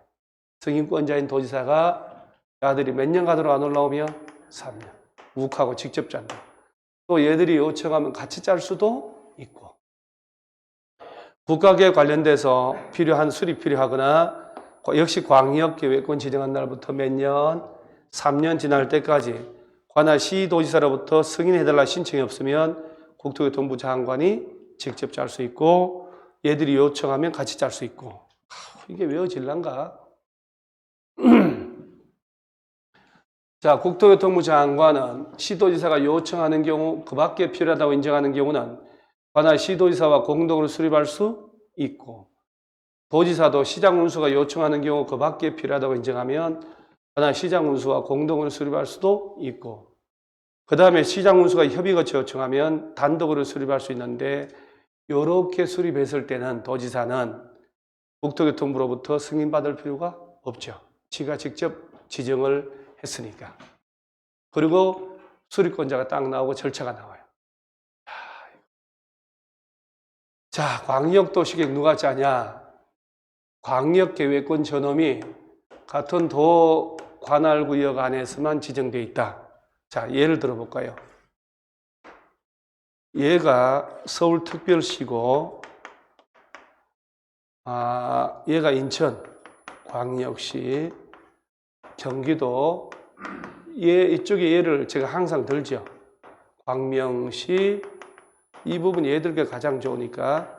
승인권자인 도지사가 아들이 몇 년 가도록 안 올라오면 3년. 욱하고 직접 짠다. 또 얘들이 요청하면 같이 짤 수도 있고. 국가계획 관련돼서 필요한 수립 필요하거나 역시 광역계획권 지정한 날부터 몇 년? 3년 지날 때까지 관할 시도지사로부터 승인해달라 신청이 없으면 국토교통부 장관이 직접 짤 수 있고 얘들이 요청하면 같이 짤 수 있고. 이게 외워질란가? 자, 국토교통부 장관은 시도지사가 요청하는 경우 그 밖에 필요하다고 인정하는 경우는 관할 시도지사와 공동으로 수립할 수 있고 도지사도 시장운수가 요청하는 경우 그 밖에 필요하다고 인정하면 관할 시장운수와 공동으로 수립할 수도 있고 그 다음에 시장운수가 협의 거쳐 요청하면 단독으로 수립할 수 있는데 이렇게 수립했을 때는 도지사는 국토교통부로부터 승인받을 필요가 없죠. 지가 직접 지정을 했으니까. 그리고 수립권자가 딱 나오고 절차가 나와요. 자, 광역도시계획 누가 짜냐? 광역계획권 저놈이 같은 도 관할구역 안에서만 지정되어 있다. 자, 예를 들어볼까요? 얘가 서울특별시고, 얘가 인천, 광역시, 경기도, 이쪽에 얘를 제가 항상 들죠. 광명시, 이 부분 얘들께 가장 좋으니까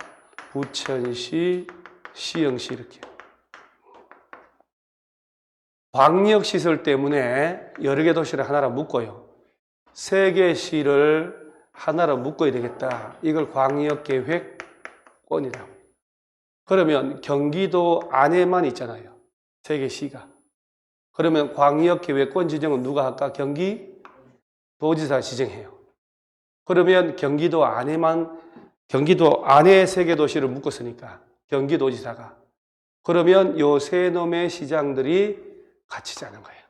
부천시, 시흥시 이렇게. 광역시설 때문에 여러 개 도시를 하나로 묶어요. 세 개 시를 하나로 묶어야 되겠다. 이걸 광역계획권이라고. 그러면 경기도 안에만 있잖아요. 세 개 시가. 그러면 광역계획권 지정은 누가 할까? 경기도지사 지정해요. 그러면 경기도 안에 세 개 도시를 묶었으니까 경기도지사가. 그러면 요 세 놈의 시장들이 같이 짜는 거예요.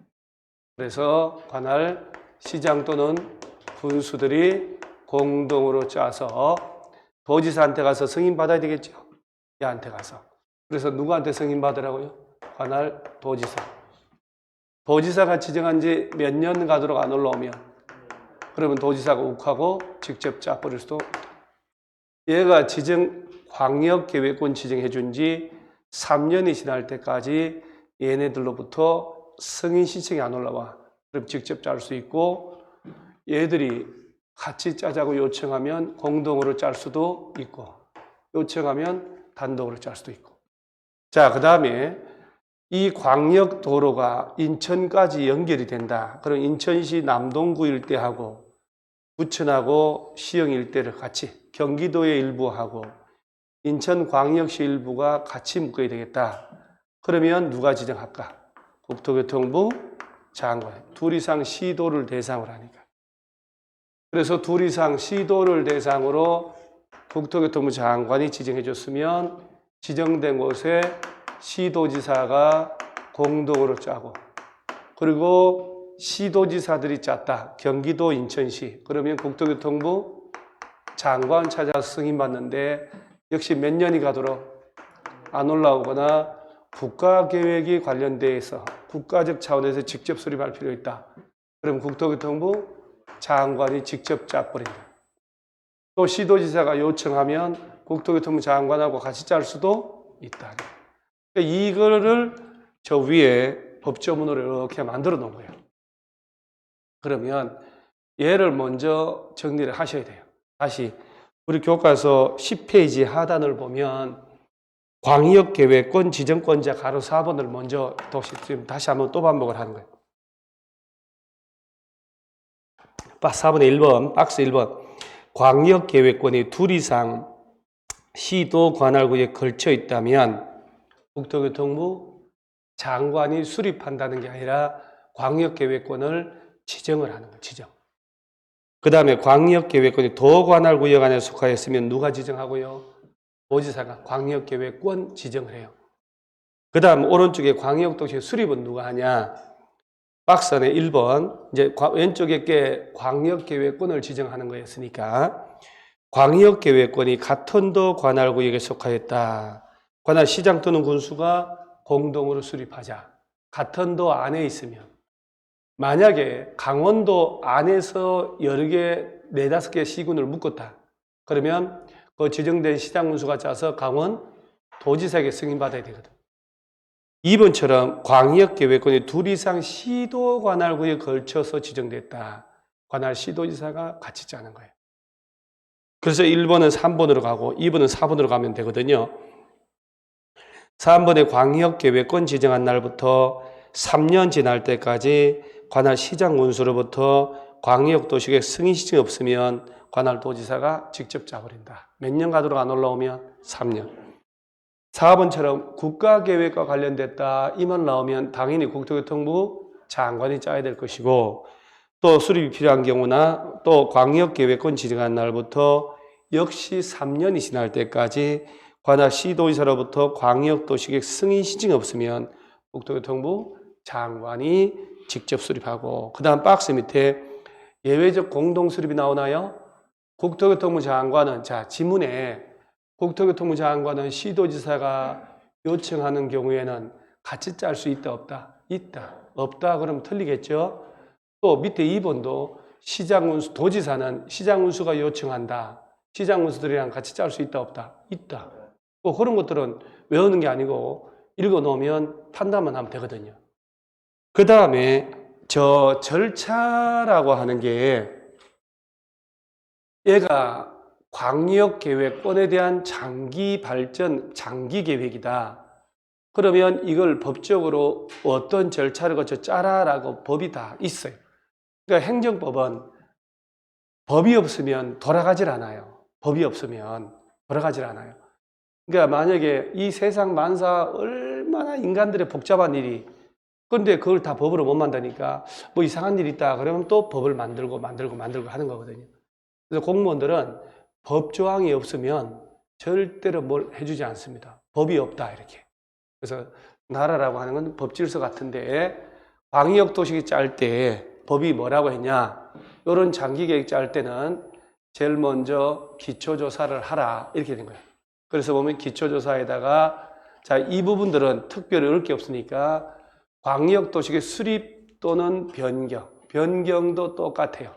그래서 관할 시장 또는 군수들이 공동으로 짜서 도지사한테 가서 승인 받아야 되겠죠. 얘한테 가서. 그래서 누구한테 승인 받으라고요? 관할 도지사. 도지사가 지정한 지 몇 년 가도록 안 올라오면 그러면 도지사가 욱하고 직접 짜버릴 수도 있다. 얘가 광역계획권 지정해 준 지 3년이 지날 때까지 얘네들로부터 승인 신청이 안 올라와. 그럼 직접 짤 수 있고 얘들이 같이 짜자고 요청하면 공동으로 짤 수도 있고 요청하면 단독으로 짤 수도 있고. 자, 그 다음에 이 광역도로가 인천까지 연결이 된다. 그럼 인천시 남동구 일대하고 부천하고 시흥 일대를 같이 경기도의 일부하고 인천광역시 일부가 같이 묶어야 되겠다. 그러면 누가 지정할까? 국토교통부 장관. 둘 이상 시도를 대상으로 하니까. 그래서 둘 이상 시도를 대상으로 국토교통부 장관이 지정해 줬으면 지정된 곳에 시도지사가 공동으로 짜고 그리고 시도지사들이 짰다. 경기도 인천시. 그러면 국토교통부 장관 찾아서 승인받는데 역시 몇 년이 가도록 안 올라오거나 국가계획이 관련돼서 국가적 차원에서 직접 수립할 필요 있다. 그럼 국토교통부 장관이 직접 짜버린다. 또 시도지사가 요청하면 국토교통부 장관하고 같이 짤 수도 있다. 이거를 저 위에 법조문으로 이렇게 만들어 놓은 거예요. 그러면 얘를 먼저 정리를 하셔야 돼요. 다시 우리 교과서 10페이지 하단을 보면 광역계획권 지정권자 가로 4번을 먼저 지금 다시 한번 또 반복을 하는 거예요. 4번의 1번, 박스 1번. 광역계획권이 둘 이상 시도 관할구에 걸쳐 있다면 국토교통부 장관이 수립한다는 게 아니라 광역계획권을 지정을 하는 거예요. 지정. 그 다음에 광역계획권이 도관할구역 안에 속하였으면 누가 지정하고요? 도지사가 광역계획권 지정을 해요. 그 다음 오른쪽에 광역도시 수립은 누가 하냐? 박스 안에 1번, 이제 왼쪽에 게 광역계획권을 지정하는 거였으니까 광역계획권이 같은 도 관할구역에 속하였다. 관할시장 또는 군수가 공동으로 수립하자. 같은 도 안에 있으면. 만약에 강원도 안에서 여러 개, 4, 5개 시군을 묶었다. 그러면 그 지정된 시장 군수가 짜서 강원 도지사에게 승인받아야 되거든. 2번처럼 광역계획권이 둘 이상 시도 관할구에 걸쳐서 지정됐다. 관할 시도지사가 같이 짜는 거예요. 그래서 1번은 3번으로 가고 2번은 4번으로 가면 되거든요. 3번에 광역계획권 지정한 날부터 3년 지날 때까지 관할 시장 군수로부터 광역도시계획 승인 신청이 없으면 관할 도지사가 직접 짜버린다. 몇 년 가도록 안 올라오면 3년. 4번처럼 국가계획과 관련됐다. 이만 나오면 당연히 국토교통부 장관이 짜야 될 것이고 또 수립이 필요한 경우나 또 광역계획권 지정한 날부터 역시 3년이 지날 때까지 관할 시도지사로부터 광역도시계획 승인 신청이 없으면 국토교통부 장관이 직접 수립하고 그 다음 박스 밑에 예외적 공동수립이 나오나요? 국토교통부 장관은 자 지문에 국토교통부 장관은 시도지사가 요청하는 경우에는 같이 짤 수 있다, 없다? 있다. 없다 그러면 틀리겠죠? 또 밑에 2번도 시장운수, 도지사는 시장운수가 요청한다. 시장운수들이랑 같이 짤 수 있다, 없다? 있다. 뭐 그런 것들은 외우는 게 아니고 읽어 놓으면 판단만 하면 되거든요. 그 다음에 저 절차라고 하는 게 얘가 광역계획권에 대한 장기 발전, 장기 계획이다. 그러면 이걸 법적으로 어떤 절차를 거쳐 짜라라고 법이 다 있어요. 그러니까 행정법은 법이 없으면 돌아가질 않아요. 법이 없으면 돌아가질 않아요. 그러니까 만약에 이 세상 만사 얼마나 인간들의 복잡한 일이, 그런데 그걸 다 법으로 못 만드니까 뭐 이상한 일이 있다 그러면 또 법을 만들고 하는 거거든요. 그래서 공무원들은 법 조항이 없으면 절대로 뭘 해주지 않습니다. 법이 없다 이렇게. 그래서 나라라고 하는 건 법 질서 같은데 광역도시 짤 때 법이 뭐라고 했냐, 이런 장기계획 짤 때는 제일 먼저 기초조사를 하라 이렇게 된 거예요. 그래서 보면 기초조사에다가 자, 이 부분들은 특별히 어려울 게 없으니까 광역도시의 수립 또는 변경도 똑같아요.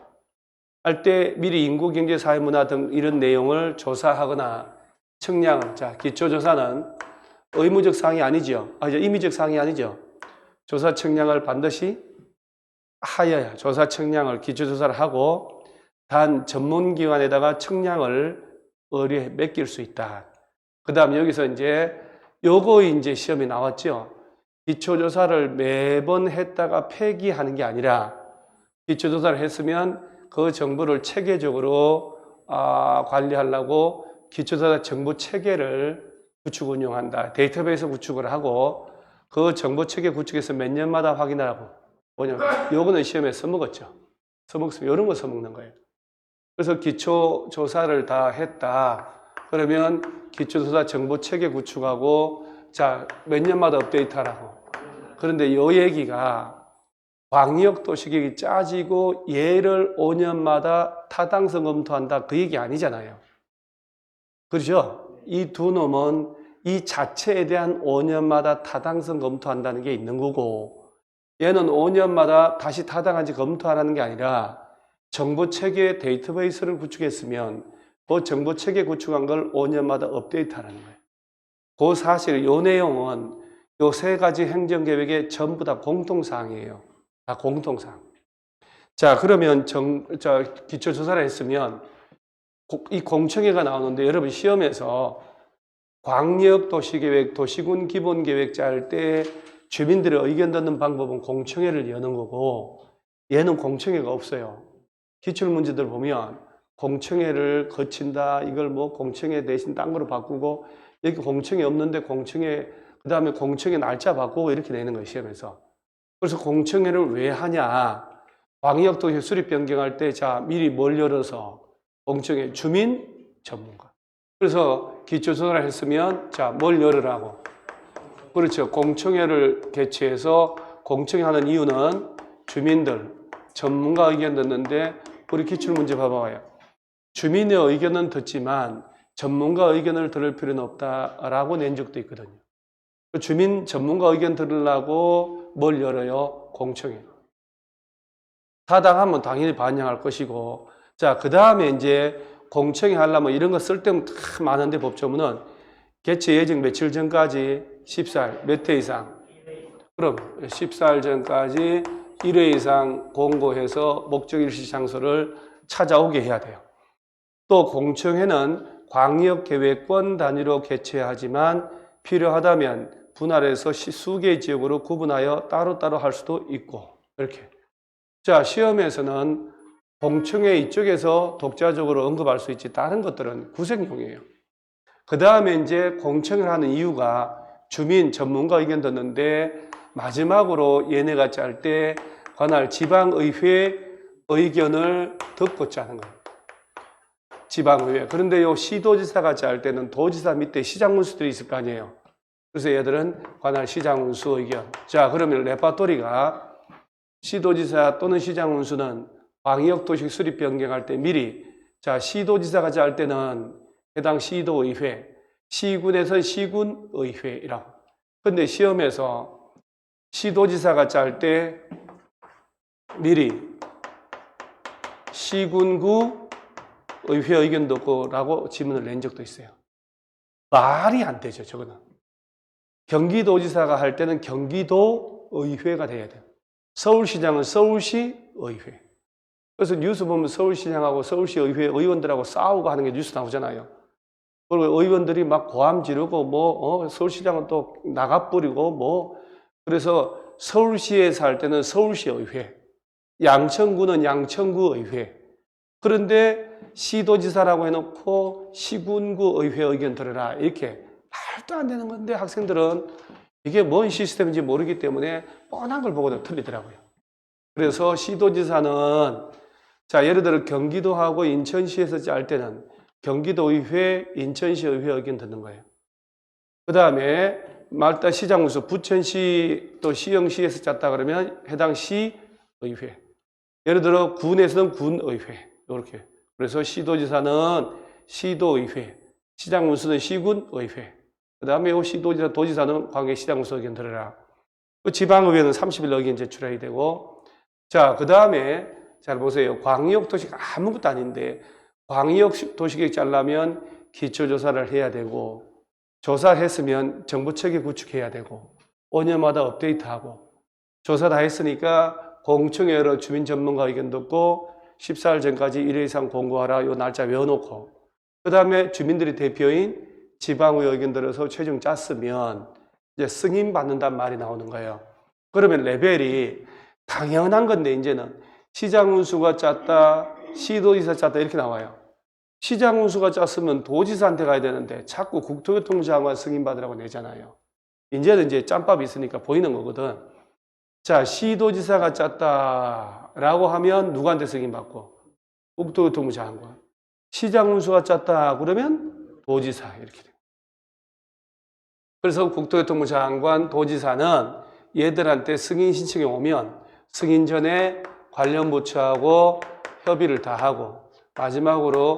할 때 미리 인구, 경제, 사회, 문화 등 이런 내용을 조사하거나 측량을, 자, 기초조사는 의무적 사항이 아니죠. 임의적 사항이 아니죠. 조사 측량을 반드시 하여야 조사 측량을 기초조사를 하고 단 전문기관에다가 측량을 의뢰해 맡길 수 있다. 그 다음 여기서 이제 요거 이제 시험에 나왔죠. 기초조사를 매번 했다가 폐기하는 게 아니라 기초조사를 했으면 그 정보를 체계적으로 관리하려고 기초조사 정보 체계를 구축 운영한다. 데이터베이스 구축을 하고 그 정보 체계 구축에서 몇 년마다 확인하라고. 뭐냐면 요거는 시험에 써먹었죠. 써먹으면 이런 거 써먹는 거예요. 그래서 기초조사를 다 했다. 그러면 기초조사 정보 체계 구축하고 자, 몇 년마다 업데이트하라고. 그런데 요 얘기가 광역도시계획이 짜지고 얘를 5년마다 타당성 검토한다 그 얘기 아니잖아요. 그렇죠? 이 두 놈은 이 자체에 대한 5년마다 타당성 검토한다는 게 있는 거고 얘는 5년마다 다시 타당한지 검토하라는 게 아니라 정보체계 데이터베이스를 구축했으면 그 정보체계 구축한 걸 5년마다 업데이트하라는 거예요. 그 사실 요 내용은 요 세 가지 행정계획의 전부 다 공통사항이에요. 다 공통사항. 자, 그러면 기초조사를 했으면 이 공청회가 나오는데 여러분 시험에서 광역도시계획, 도시군 기본계획 짤 때 주민들의 의견 듣는 방법은 공청회를 여는 거고 얘는 공청회가 없어요. 기출문제들 보면 공청회를 거친다. 이걸 뭐 공청회 대신 딴 거로 바꾸고 여기 공청회 없는데 공청회 그 다음에 공청회 날짜 바꾸고 이렇게 내는 거예요. 시험에서. 그래서 공청회를 왜 하냐. 광역도시 수립 변경할 때 자 미리 뭘 열어서 공청회 주민 전문가. 그래서 기초조사를 했으면 자 뭘 열으라고. 그렇죠. 공청회를 개최해서 공청회 하는 이유는 주민들 전문가 의견 듣는데 우리 기출문제 봐봐요. 주민의 의견은 듣지만 전문가 의견을 들을 필요는 없다라고 낸 적도 있거든요. 주민 전문가 의견 들으려고 뭘 열어요? 공청회. 타당하면 당연히 반영할 것이고 자, 그 다음에 이제 공청회 하려면 이런 거 쓸 때는 다 많은데 법조문은 개최 예정 며칠 전까지 14일, 몇 회 이상? 그럼 14일 전까지 1회 이상 공고해서 목적 일시 장소를 찾아오게 해야 돼요. 또 공청회는 광역계획권 단위로 개최하지만 필요하다면 분할해서 수개 지역으로 구분하여 따로따로 할 수도 있고 이렇게. 자, 시험에서는 공청회 이쪽에서 독자적으로 언급할 수 있지 다른 것들은 구색용이에요. 그 다음에 이제 공청회를 하는 이유가 주민 전문가 의견 듣는데 마지막으로 얘네가 짤 때 관할 지방의회 의견을 듣고 짜는 거예요. 지방의회. 그런데 요 시도지사가 짤 때는 도지사 밑에 시장군수들이 있을 거 아니에요. 그래서 얘들은 관할 시장군수 의견. 자, 그러면 레파토리가 시도지사 또는 시장군수는 광역도시 수립 변경할 때 미리 자, 시도지사가 짤 때는 해당 시도의회, 시군에서 시군의회이라고. 근데 시험에서 시도지사가 짤 때 미리 시군구 의회 의견 듣고라고 지문을 낸 적도 있어요. 말이 안 되죠, 저거는. 경기도지사가 할 때는 경기도의회가 돼야 돼요. 서울시장은 서울시의회. 그래서 뉴스 보면 서울시장하고 서울시의회 의원들하고 싸우고 하는 게 뉴스 나오잖아요. 그리고 의원들이 막 고함 지르고 서울시장은 또 나가버리고 그래서 서울시에서 할 때는 서울시의회, 양천구는 양천구의회. 그런데 시도지사라고 해놓고 시군구 의회 의견 들어라 이렇게 말도 안 되는 건데 학생들은 이게 뭔 시스템인지 모르기 때문에 뻔한 걸 보고도 틀리더라고요. 그래서 시도지사는 자 예를 들어 경기도하고 인천시에서 짤 때는 경기도의회, 인천시의회 의견 듣는 거예요. 그 다음에 말단 시장군수, 부천시 또 시흥시에서 짰다 그러면 해당 시의회. 예를 들어 군에서는 군의회 이렇게. 그래서 시도지사는 시도의회, 시장군수는 시군의회. 그 다음에 시도지사, 도지사는 관계시장군수 의견 들어라. 지방의회는 30일 의견 제출해야 되고. 자, 그 다음에 잘 보세요. 광역도시가 아무것도 아닌데 광역도시계획 짜려면 기초조사를 해야 되고 조사했으면 정보체계 구축해야 되고 5년마다 업데이트하고 조사 다 했으니까 공청회 열어 주민 전문가 의견 듣고 14일 전까지 1회 이상 공고하라 요 날짜 외워놓고 그 다음에 주민들이 대표인 지방의회 의견 들어서 최종 짰으면 이제 승인 받는단 말이 나오는 거예요. 그러면 레벨이 당연한 건데 이제는 시장군수가 짰다, 시도지사 짰다 이렇게 나와요. 시장군수가 짰으면 도지사한테 가야 되는데 자꾸 국토교통부 장관 승인 받으라고 내잖아요. 이제는 이제 짬밥이 있으니까 보이는 거거든. 자, 시도지사가 짰다라고 하면 누구한테 승인 받고? 국토교통부 장관. 시장군수가 짰다 그러면 도지사 이렇게 돼요. 그래서 국토교통부 장관, 도지사는 얘들한테 승인 신청이 오면 승인 전에 관련 부처하고 협의를 다 하고 마지막으로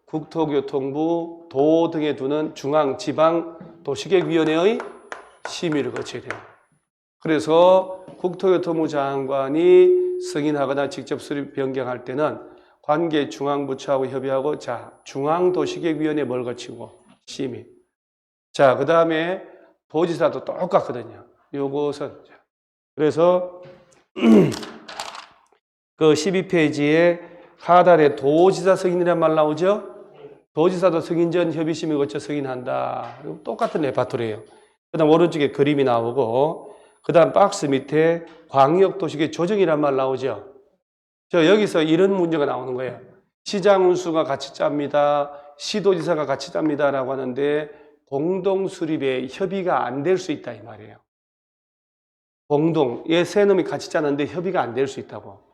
국토교통부, 도 등에 두는 중앙지방도시계획위원회의 심의를 거쳐야 돼요. 그래서 국토교통부 장관이 승인하거나 직접 수립 변경할 때는 관계 중앙부처하고 협의하고 자 중앙도시계획위원회 뭘 거치고 심의. 자, 그 다음에 도지사도 똑같거든요. 요것은 그래서 그 12페이지에 하단에 도지사 승인이란 말 나오죠? 도지사도 승인 전 협의심의 거쳐 승인한다. 똑같은 레파토리예요. 그 다음 오른쪽에 그림이 나오고 그 다음 박스 밑에 광역도시계획 조정이란 말 나오죠? 여기서 이런 문제가 나오는 거예요. 시장군수가 같이 짭니다. 시도지사가 같이 짭니다. 라고 하는데 공동수립에 협의가 안 될 수 있다 이 말이에요. 세 놈이 같이 짜는데 협의가 안 될 수 있다고.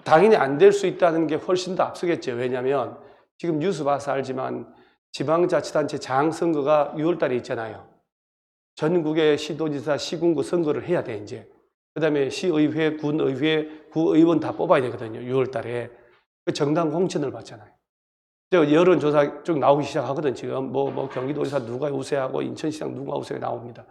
당연히 안 될 수 있다는 게 훨씬 더 앞서겠죠. 왜냐하면 지금 뉴스 봐서 알지만 지방자치단체 장선거가 6월 달에 있잖아요. 전국의 시도지사, 시군구 선거를 해야 돼 이제. 그 다음에 시의회, 군의회, 구의원 다 뽑아야 되거든요. 6월 달에. 정당 공천을 받잖아요. 여론조사 쭉 나오기 시작하거든 지금. 경기도지사 누가 우세하고 인천시장 누가 우세하게 나옵니다.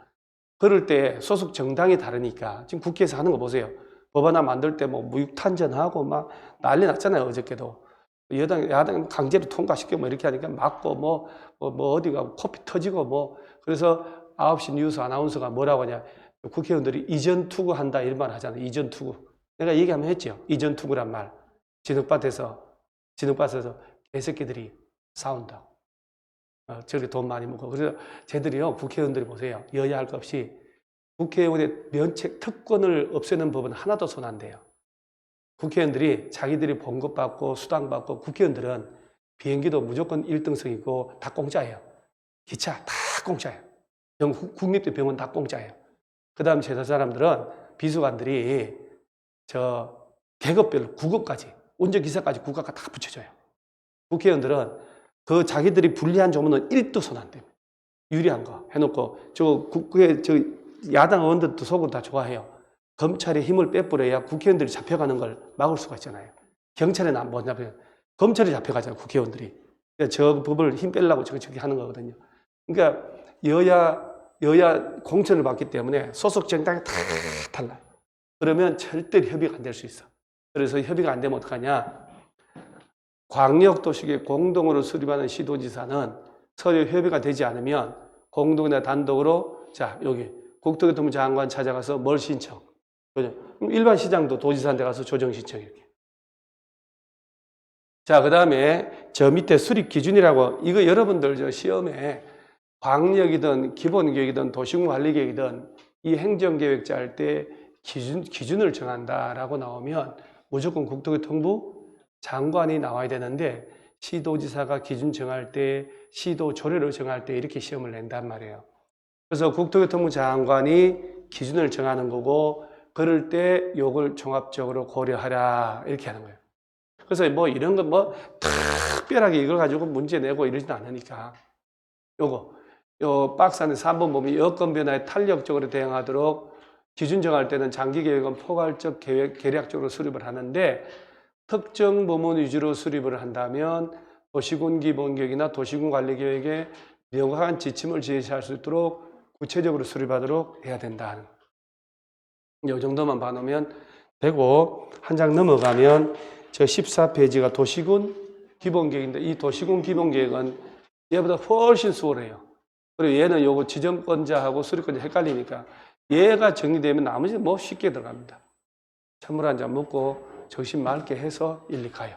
그럴 때 소속 정당이 다르니까 지금 국회에서 하는 거 보세요. 법안을 만들 때 무익탄전하고 막 난리 났잖아요. 어저께도. 야당 강제로 통과시키고 이렇게 하니까 맞고 어디가 코피 터지고 그래서 9시 뉴스 아나운서가 뭐라고 하냐. 국회의원들이 이전 투구한다 이런 말 하잖아요. 이전 투구. 내가 얘기 한번 했죠. 이전 투구란 말. 진흙밭에서 개새끼들이 싸운다고. 저렇게 돈 많이 먹고. 그래서 쟤들이요. 국회의원들이 보세요. 여야 할 것 없이 국회의원의 면책 특권을 없애는 법은 하나도 손 안 대요. 국회의원들이 자기들이 봉급받고 수당받고 국회의원들은 비행기도 무조건 1등석이고 다 공짜예요. 기차 다 공짜예요. 국립대 병원 다 공짜예요. 그 다음 제사 사람들은 비서관들이 계급별로 국어까지 운전기사까지 국가가 다 붙여줘요. 국회의원들은 그 자기들이 불리한 조문은 1도 손 안 대요. 유리한 거 해놓고 야당 의원들도 속으로 다 좋아해요. 검찰의 힘을 빼버려야 국회의원들이 잡혀가는 걸 막을 수가 있잖아요. 경찰에는 뭐냐면 검찰이 잡혀가잖아요. 국회의원들이. 그러니까 저 법을 힘 빼려고 저렇게 하는 거거든요. 그러니까 여야 공천을 받기 때문에 소속 정당이 다 달라요. 그러면 절대로 협의가 안 될 수 있어. 그래서 협의가 안 되면 어떡하냐? 광역도시계 공동으로 수립하는 시도지사는 서로 협의가 되지 않으면 공동이나 단독으로 자 여기 국토교통부 장관 찾아가서 뭘 신청? 일반 시장도 도지사한테 가서 조정 신청 이렇게. 자, 그 다음에 저 밑에 수립 기준이라고 이거 여러분들 저 시험에 광역이든 기본계획이든 도시군관리계획이든 이 행정계획 짤 때 기준을 정한다라고 나오면 무조건 국토교통부 장관이 나와야 되는데 시도지사가 기준 정할 때 시도 조례를 정할 때 이렇게 시험을 낸단 말이에요. 그래서 국토교통부 장관이 기준을 정하는 거고 그럴 때 요걸 종합적으로 고려하라 이렇게 하는 거예요. 그래서 뭐 이런 건 뭐 특별하게 이걸 가지고 문제 내고 이러진 않으니까 요 박스 안에 3번 보면 여건 변화에 탄력적으로 대응하도록 기준 정할 때는 장기 계획은 포괄적 계략적으로 수립을 하는데 특정 부문 위주로 수립을 한다면 도시군 기본계획이나 도시군 관리계획에 명확한 지침을 제시할 수 있도록 구체적으로 수립하도록 해야 된다. 이 정도만 봐놓으면 되고 한 장 넘어가면 저 14페이지가 도시군 기본계획인데 이 도시군 기본계획은 얘보다 훨씬 수월해요. 그리고 얘는 요거 지정권자하고 수립권자 헷갈리니까 얘가 정리되면 나머지는 뭐 쉽게 들어갑니다. 찬물 한 잔 먹고 정신 맑게 해서 일리 가요.